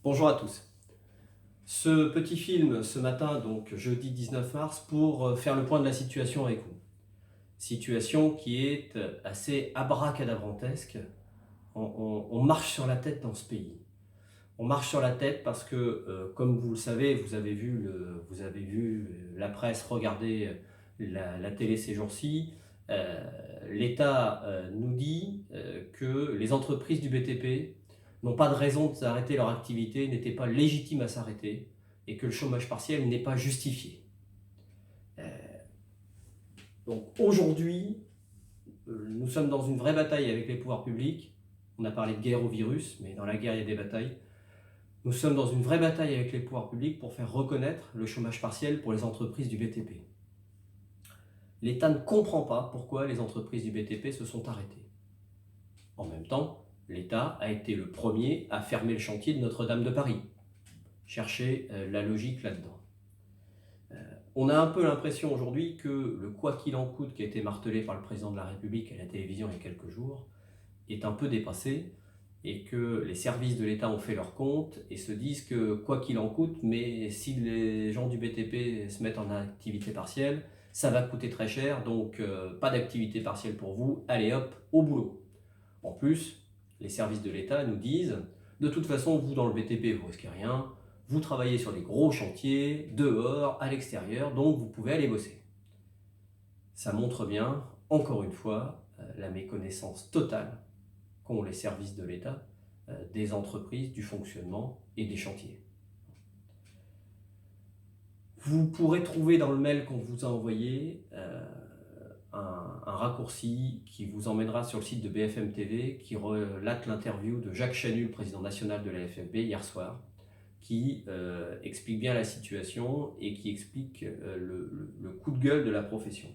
Bonjour à tous. Ce petit film ce matin, donc jeudi 19 mars, pour faire le point de la situation avec vous. Situation qui est assez abracadabrantesque. On marche sur la tête dans ce pays. On marche sur la tête parce que, comme vous le savez, vous avez vu la presse, regarder la télé ces jours-ci. L'État nous dit que les entreprises du BTP n'ont pas de raison de s'arrêter leur activité, n'étaient pas légitimes à s'arrêter et que le chômage partiel n'est pas justifié. Donc aujourd'hui, nous sommes dans une vraie bataille avec les pouvoirs publics. On a parlé de guerre au virus, mais dans la guerre, il y a des batailles. Nous sommes dans une vraie bataille avec les pouvoirs publics pour faire reconnaître le chômage partiel pour les entreprises du BTP. L'État ne comprend pas pourquoi les entreprises du BTP se sont arrêtées. En même temps, l'État a été le premier à fermer le chantier de Notre-Dame de Paris. Cherchez la logique là-dedans. On a un peu l'impression aujourd'hui que le quoi qu'il en coûte qui a été martelé par le président de la République à la télévision il y a quelques jours est un peu dépassé et que les services de l'État ont fait leur compte et se disent que quoi qu'il en coûte, mais si les gens du BTP se mettent en activité partielle, ça va coûter très cher, donc pas d'activité partielle pour vous, allez hop, au boulot. En plus, les services de l'État nous disent, de toute façon, vous dans le BTP, vous risquez rien, vous travaillez sur des gros chantiers, dehors, à l'extérieur, donc vous pouvez aller bosser. Ça montre bien, encore une fois, la méconnaissance totale qu'ont les services de l'État, des entreprises, du fonctionnement et des chantiers. Vous pourrez trouver dans le mail qu'on vous a envoyé un raccourci qui vous emmènera sur le site de BFM TV qui relate l'interview de Jacques Chanu, le président national de la FFB, hier soir, qui explique bien la situation et qui explique le coup de gueule de la profession.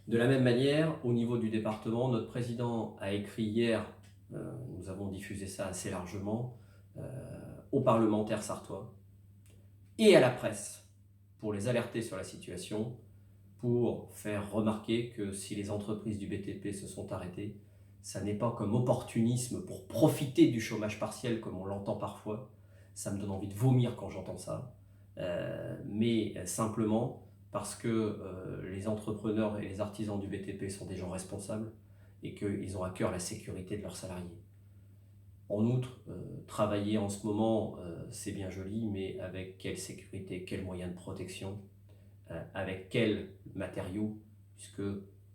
De la même manière, au niveau du département, notre président a écrit hier, nous avons diffusé ça assez largement, aux parlementaires sartois et à la presse pour les alerter sur la situation, pour faire remarquer que si les entreprises du BTP se sont arrêtées, ça n'est pas comme opportunisme pour profiter du chômage partiel comme on l'entend parfois. Ça me donne envie de vomir quand j'entends ça. Mais simplement parce que les entrepreneurs et les artisans du BTP sont des gens responsables et qu'ils ont à cœur la sécurité de leurs salariés. En outre, travailler en ce moment, c'est bien joli, mais avec quelle sécurité, quels moyens de protection, avec quels matériaux, puisque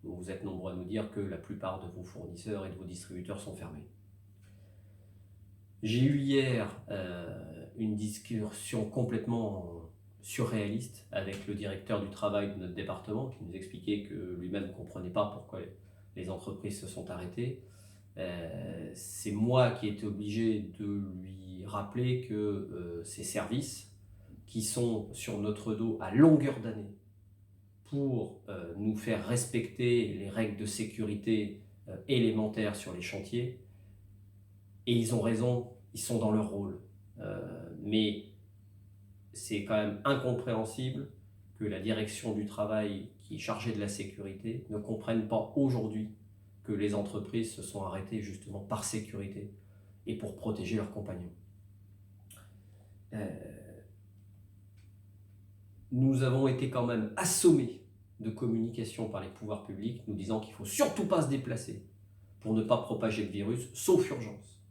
vous êtes nombreux à nous dire que la plupart de vos fournisseurs et de vos distributeurs sont fermés. J'ai eu hier une discussion complètement surréaliste avec le directeur du travail de notre département qui nous expliquait que lui-même ne comprenait pas pourquoi les entreprises se sont arrêtées. C'est moi qui ai été obligé de lui rappeler que ces services qui sont sur notre dos à longueur d'année pour nous faire respecter les règles de sécurité élémentaires sur les chantiers, et ils ont raison, ils sont dans leur rôle. Mais c'est quand même incompréhensible que la direction du travail qui est chargée de la sécurité ne comprenne pas aujourd'hui que les entreprises se sont arrêtées justement par sécurité et pour protéger leurs compagnons. Nous avons été quand même assommés de communication par les pouvoirs publics nous disant qu'il ne faut surtout pas se déplacer pour ne pas propager le virus, sauf urgence.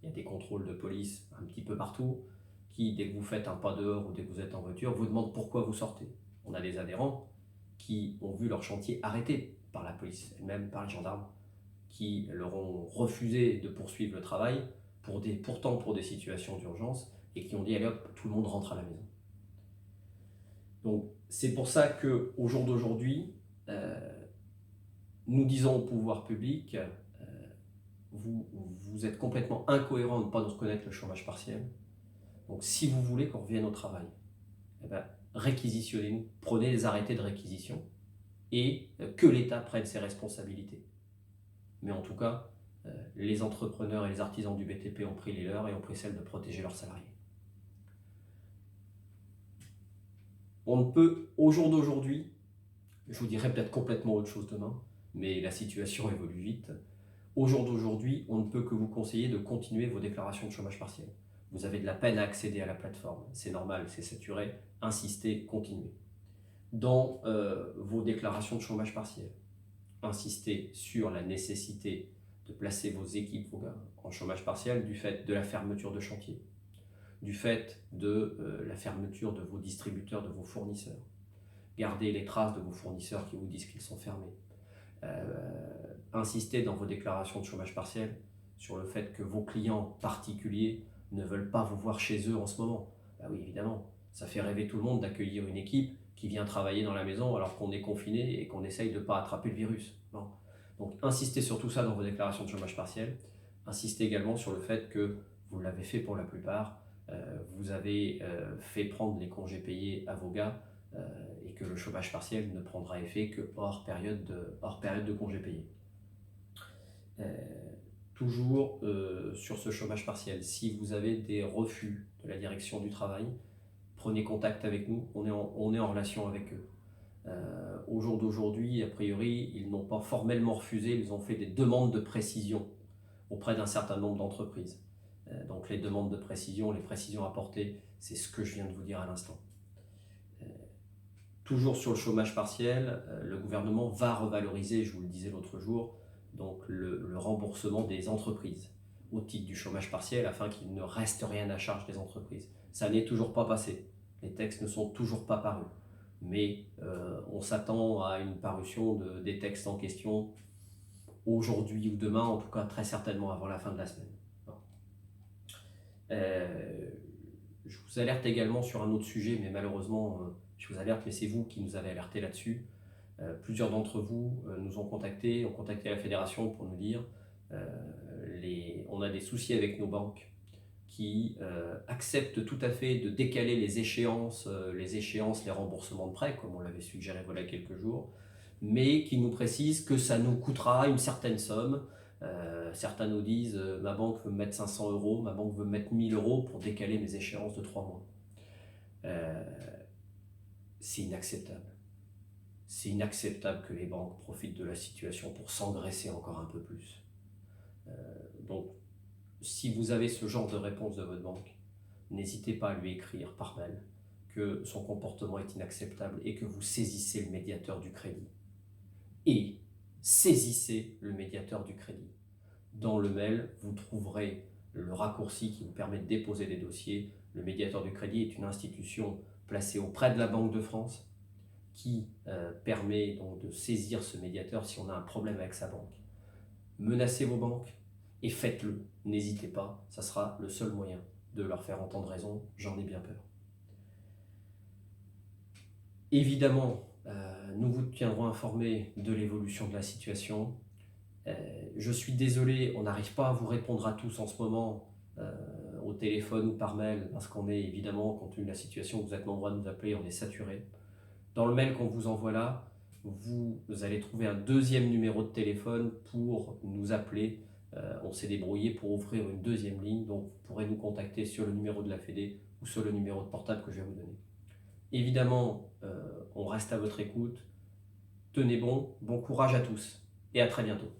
Il y a des contrôles de police un petit peu partout qui, dès que vous faites un pas dehors ou dès que vous êtes en voiture, vous demandent pourquoi vous sortez. On a des adhérents qui ont vu leur chantier arrêté par la police, et même par les gendarmes, qui leur ont refusé de poursuivre le travail, pourtant pour des situations d'urgence, et qui ont dit allez hop, tout le monde rentre à la maison. Donc c'est pour ça qu'au jour d'aujourd'hui, nous disons au pouvoir public, vous êtes complètement incohérent de ne pas nous reconnaître le chômage partiel. Donc si vous voulez qu'on revienne au travail, eh ben, réquisitionnez-nous, prenez les arrêtés de réquisition et que l'État prenne ses responsabilités. Mais en tout cas, les entrepreneurs et les artisans du BTP ont pris les leurs et ont pris celle de protéger leurs salariés. On ne peut, au jour d'aujourd'hui, je vous dirai peut-être complètement autre chose demain, mais la situation évolue vite, Au jour d'aujourd'hui, on ne peut que vous conseiller de continuer vos déclarations de chômage partiel. Vous avez de la peine à accéder à la plateforme, c'est normal, c'est saturé, insistez, continuez. Dans vos déclarations de chômage partiel, insistez sur la nécessité de placer vos équipes, vos gars, en chômage partiel du fait de la fermeture de chantier, du fait de la fermeture de vos distributeurs, de vos fournisseurs. Gardez les traces de vos fournisseurs qui vous disent qu'ils sont fermés. Insistez dans vos déclarations de chômage partiel sur le fait que vos clients particuliers ne veulent pas vous voir chez eux en ce moment. Bah oui, évidemment, ça fait rêver tout le monde d'accueillir une équipe qui vient travailler dans la maison alors qu'on est confiné et qu'on essaye de ne pas attraper le virus. Non. Donc insistez sur tout ça dans vos déclarations de chômage partiel. Insistez également sur le fait que vous l'avez fait pour la plupart. Vous avez fait prendre les congés payés à vos gars et que le chômage partiel ne prendra effet que hors période de congés payés. Toujours sur ce chômage partiel, si vous avez des refus de la direction du travail, prenez contact avec nous, on est en relation avec eux. Au jour d'aujourd'hui, a priori, ils n'ont pas formellement refusé, ils ont fait des demandes de précision auprès d'un certain nombre d'entreprises. Donc les demandes de précision, les précisions apportées, c'est ce que je viens de vous dire à l'instant. Toujours sur le chômage partiel, le gouvernement va revaloriser, je vous le disais l'autre jour, donc le remboursement des entreprises au titre du chômage partiel afin qu'il ne reste rien à charge des entreprises. Ça n'est toujours pas passé, les textes ne sont toujours pas parus, mais on s'attend à une parution des textes en question aujourd'hui ou demain, en tout cas très certainement avant la fin de la semaine. Je vous alerte également sur un autre sujet, mais malheureusement, je vous alerte, mais c'est vous qui nous avez alerté là-dessus. Plusieurs d'entre vous nous ont contacté la fédération pour nous dire on a des soucis avec nos banques qui acceptent tout à fait de décaler les échéances, les remboursements de prêts, comme on l'avait suggéré voilà quelques jours, mais qui nous précisent que ça nous coûtera une certaine somme. Certains nous disent ma banque veut me mettre 500 €, ma banque veut me mettre 1000 € pour décaler mes échéances de 3 mois. C'est inacceptable. C'est inacceptable que les banques profitent de la situation pour s'engraisser encore un peu plus. Donc, si vous avez ce genre de réponse de votre banque, n'hésitez pas à lui écrire par mail que son comportement est inacceptable et que vous saisissez le médiateur du crédit. Et saisissez le médiateur du crédit. Dans le mail, vous trouverez le raccourci qui vous permet de déposer des dossiers. Le médiateur du crédit est une institution placée auprès de la Banque de France qui permet donc de saisir ce médiateur si on a un problème avec sa banque. Menacez vos banques et faites-le. N'hésitez pas, ça sera le seul moyen de leur faire entendre raison, j'en ai bien peur. Évidemment, nous vous tiendrons informés de l'évolution de la situation. Je suis désolé, on n'arrive pas à vous répondre à tous en ce moment, au téléphone ou par mail, parce qu'on est évidemment, compte tenu de la situation, vous êtes nombreux à nous appeler, on est saturé. Dans le mail qu'on vous envoie là, vous allez trouver un deuxième numéro de téléphone pour nous appeler. On s'est débrouillé pour ouvrir une deuxième ligne, donc vous pourrez nous contacter sur le numéro de la Fédé ou sur le numéro de portable que je vais vous donner. Évidemment, on reste à votre écoute. Tenez bon, bon courage à tous et à très bientôt.